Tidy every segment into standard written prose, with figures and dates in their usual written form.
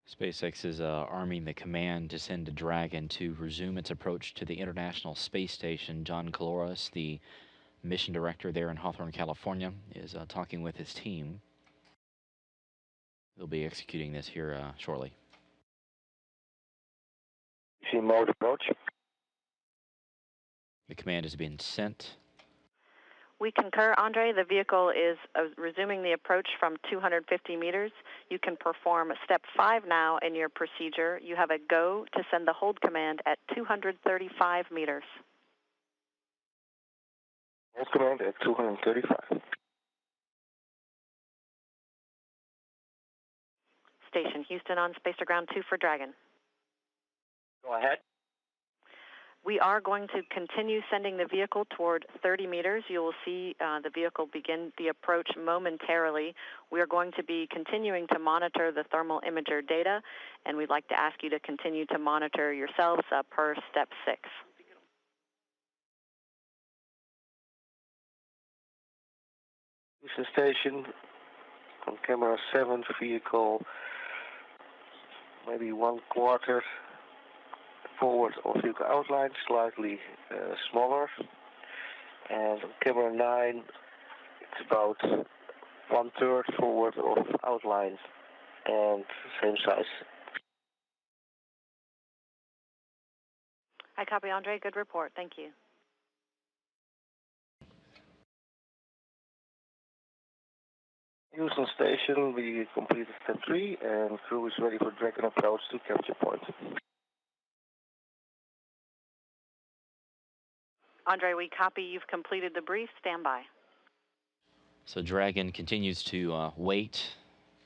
SpaceX is arming the command to send a Dragon to resume its approach to the International Space Station. John Caloris, the mission director there in Hawthorne, California, is talking with his team. They'll be executing this here shortly. See mode approach. The command has been sent. We concur, Andre. The vehicle is resuming the approach from 250 meters. You can perform step 5 now in your procedure. You have a go to send the hold command at 235 meters. Hold command at 235. Station Houston on Space to Ground 2 for Dragon. Go ahead. We are going to continue sending the vehicle toward 30 meters. You will see the vehicle begin the approach momentarily. We are going to be continuing to monitor the thermal imager data, and we'd like to ask you to continue to monitor yourselves per step 6. Houston Station, on camera 7, vehicle maybe 1/4 forward of vehicle outline, slightly smaller, and on camera 9 it's about 1/3 forward of outline and same size. I copy, Andre. Good report. Thank you. Houston Station, we completed step 3 and crew is ready for Dragon approach to capture point. Andre, we copy. You've completed the brief. Stand by. So Dragon continues to wait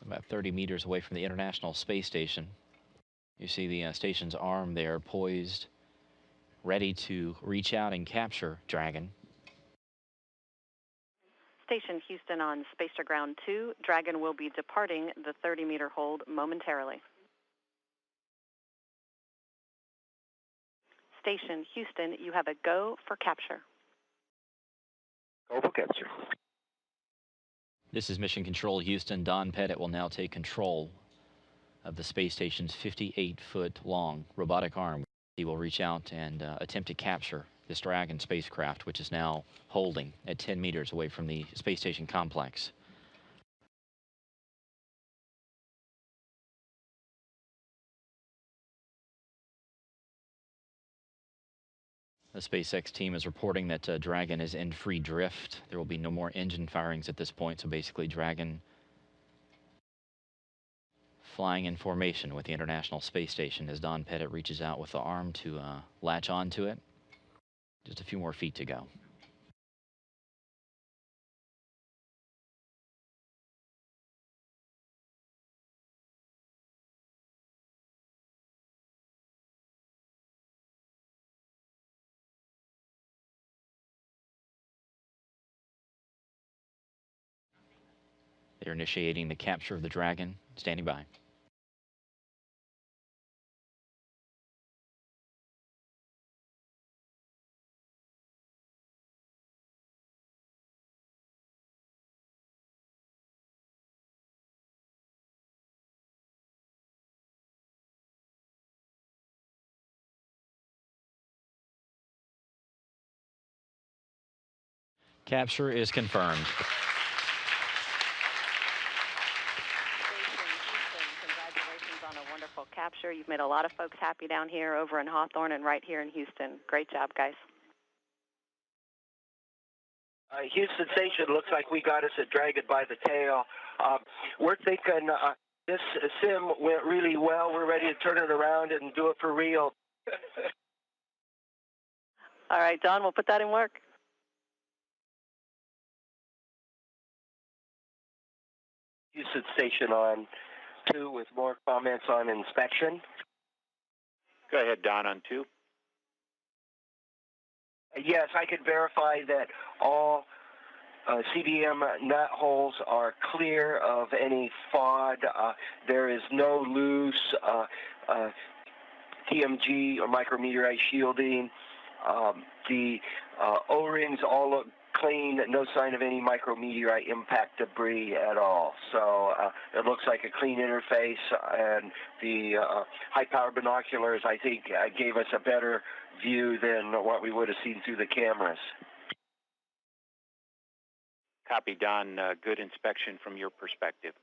about 30 meters away from the International Space Station. You see the station's arm there poised, ready to reach out and capture Dragon. Station Houston on Space to Ground 2. Dragon will be departing the 30-meter hold momentarily. Station Houston, you have a go for capture. Go for capture. This is Mission Control Houston. Don Pettit will now take control of the space station's 58-foot-long robotic arm. He will reach out and attempt to capture this Dragon spacecraft, which is now holding at 10 meters away from the space station complex. The SpaceX team is reporting that Dragon is in free drift. There will be no more engine firings at this point, so basically Dragon flying in formation with the International Space Station as Don Pettit reaches out with the arm to latch onto it. Just a few more feet to go. They're initiating the capture of the Dragon. Standing by. Capture is confirmed. Congratulations on a wonderful capture. You've made a lot of folks happy down here over in Hawthorne and right here in Houston. Great job, guys. Houston Station, looks like we got us a Dragon by the tail. We're thinking this sim went really well. We're ready to turn it around and do it for real. All right, Don, we'll put that in work. Houston Station on 2 with more comments on inspection. Go ahead, Don, on 2. Yes, I can verify that all CDM nut holes are clear of any FOD. There is no loose TMG or micrometeorite shielding. The O-rings all look clean, no sign of any micrometeorite impact debris at all. So it looks like a clean interface, and the high-power binoculars, I think, gave us a better view than what we would have seen through the cameras. Copy, Don. Good inspection from your perspective.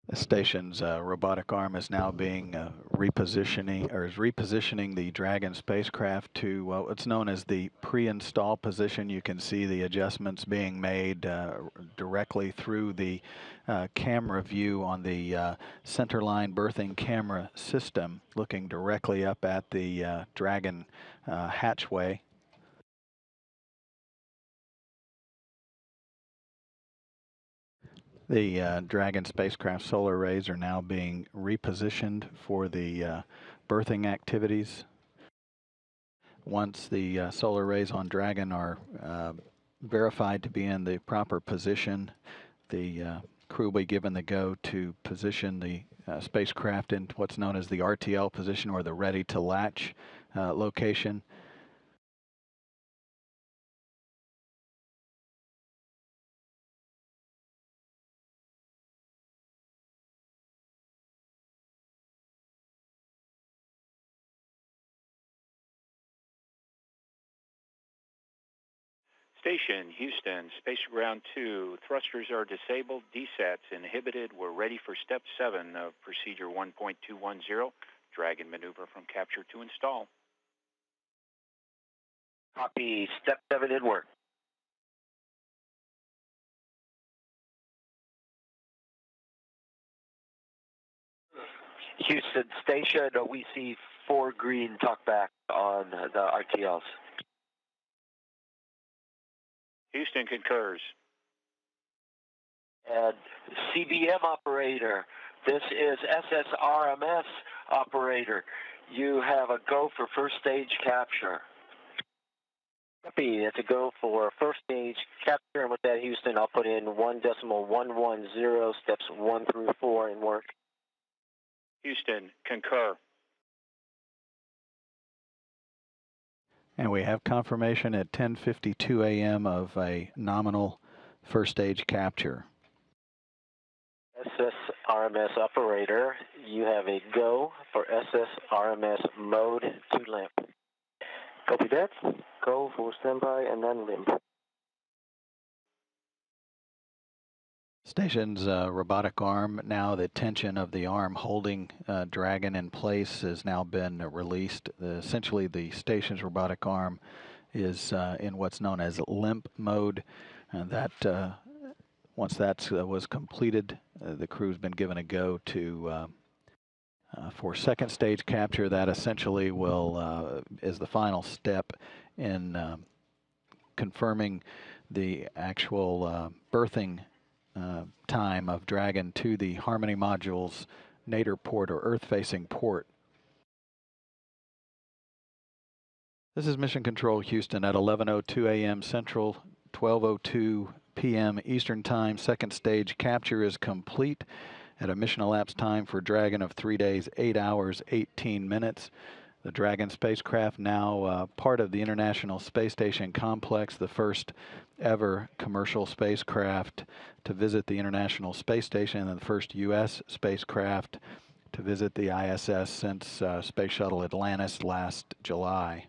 The station's robotic arm is now being repositioning the Dragon spacecraft to what's known as the pre-install position. You can see the adjustments being made directly through the camera view on the centerline berthing camera system, looking directly up at the Dragon hatchway. The Dragon spacecraft solar arrays are now being repositioned for the berthing activities. Once the solar arrays on Dragon are verified to be in the proper position, the crew will be given the go to position the spacecraft in what's known as the RTL position, or the ready to latch location. Station, Houston, Space Ground 2. Thrusters are disabled, desats inhibited. We're ready for Step 7 of Procedure 1.210, Dragon maneuver from capture to install. Copy. Step 7 in work. Houston Station, we see 4 green talkback on the RTLs. Houston concurs. And CBM operator, this is SSRMS operator. You have a go for first stage capture. Copy. It's a go for first stage capture. And with that, Houston, I'll put in 1.110 steps 1 through 4 in work. Houston, concur. And we have confirmation at 10:52 a.m. of a nominal first stage capture. SSRMS operator, you have a go for SSRMS mode to limp. Copy that. Go for standby and then limp. Station's robotic arm, now the tension of the arm holding Dragon in place has now been released. Essentially, the station's robotic arm is in what's known as limp mode, and that once that was completed, the crew's been given a go to for second stage capture. That essentially will is the final step in confirming the actual berthing time of Dragon to the Harmony module's nadir port, or Earth-facing port. This is Mission Control Houston at 11:02 a.m. Central, 12:02 p.m. Eastern Time. Second stage capture is complete at a mission elapsed time for Dragon of 3 days, 8 hours, 18 minutes. The Dragon spacecraft now part of the International Space Station complex, the first ever commercial spacecraft to visit the International Space Station, and the first U.S. spacecraft to visit the ISS since Space Shuttle Atlantis last July.